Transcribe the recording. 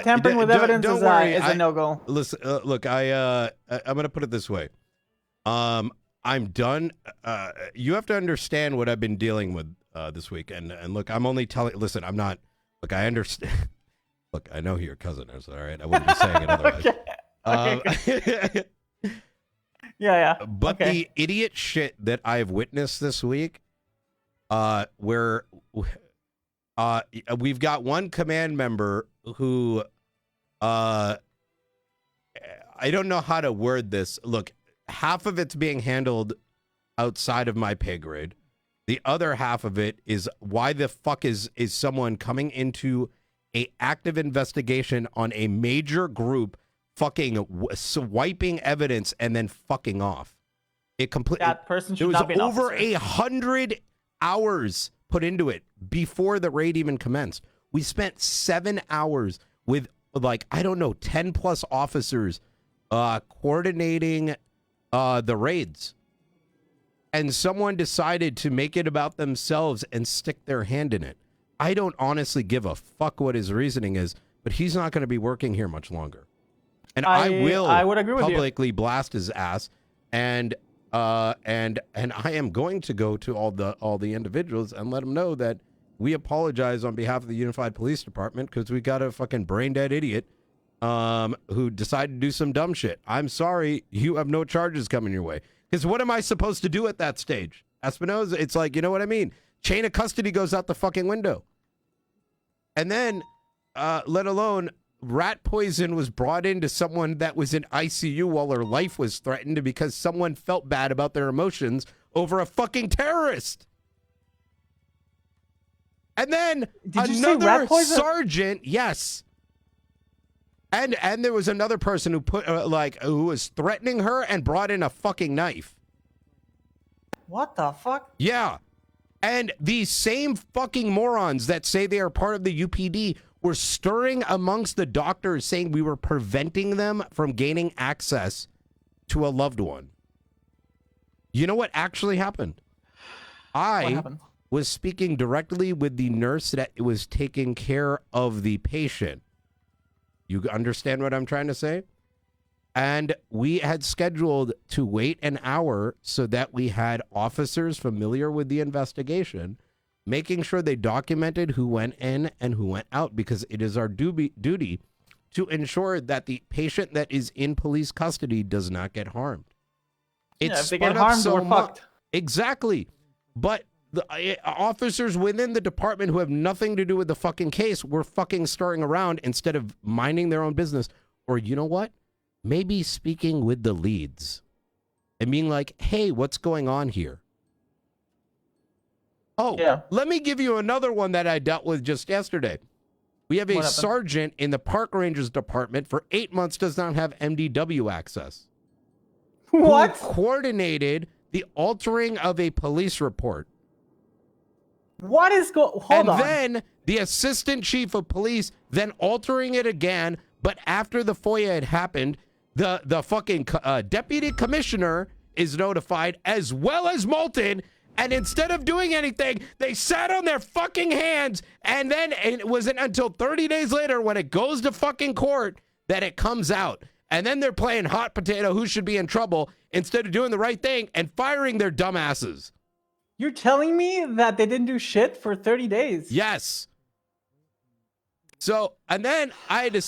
tampering with evidence is a no-go. Listen, look, I'm gonna put it this way. I'm done. You have to understand what I've been dealing with this week, and look, I'm only telling. Listen, I'm not. Look, I understand. Look, I know who your cousin is. All right, I wouldn't be saying it otherwise. Okay. Yeah. But the idiot shit that I've witnessed this week, where we've got one command member who, I don't know how to word this. Look, half of it's being handled outside of my pay grade. The other half of it is why the fuck is someone coming into a active investigation on a major group, fucking swiping evidence and then fucking off. That person should not be an officer. Over 100 hours put into it before the raid even commenced. We spent 7 hours with, like, I don't know, 10 plus officers coordinating the raids. And someone decided to make it about themselves and stick their hand in it. I don't honestly give a fuck what his reasoning is, but he's not going to be working here much longer. And I would agree with publicly blast his ass, and I am going to go to all the individuals and let them know that we apologize on behalf of the Unified Police Department because we got a fucking brain dead idiot who decided to do some dumb shit. I'm sorry, you have no charges coming your way. Because what am I supposed to do at that stage? Espinoza, it's like, you know what I mean? Chain of custody goes out the fucking window. And then, let alone, rat poison was brought into someone that was in ICU while her life was threatened because someone felt bad about their emotions over a fucking terrorist. And then another sergeant, yes. And there was another person who put who was threatening her and brought in a fucking knife. What the fuck? Yeah. And these same fucking morons that say they are part of the UPD were stirring amongst the doctors saying we were preventing them from gaining access to a loved one. You know what actually happened? I was speaking directly with the nurse that was taking care of the patient. You understand what I'm trying to say? And we had scheduled to wait an hour so that we had officers familiar with the investigation, making sure they documented who went in and who went out, because it is our duty to ensure that the patient that is in police custody does not get harmed. If they get harmed, we're fucked. Exactly. But the officers within the department who have nothing to do with the fucking case were fucking stirring around instead of minding their own business. Or you know what? Maybe speaking with the leads and being like, hey, what's going on here? Oh, yeah. Let me give you another one that I dealt with just yesterday. We have a sergeant in the park rangers department for 8 months does not have MDW access. What? Who coordinated the altering of a police report. What is going on? And then the assistant chief of police then altering it again, but after the FOIA had happened, the fucking deputy commissioner is notified as well as Moulton, and instead of doing anything, they sat on their fucking hands, and then it wasn't until 30 days later when it goes to fucking court that it comes out. And then they're playing hot potato, who should be in trouble, instead of doing the right thing and firing their dumbasses. You're telling me that they didn't do shit for 30 days? Yes. So, and then I had to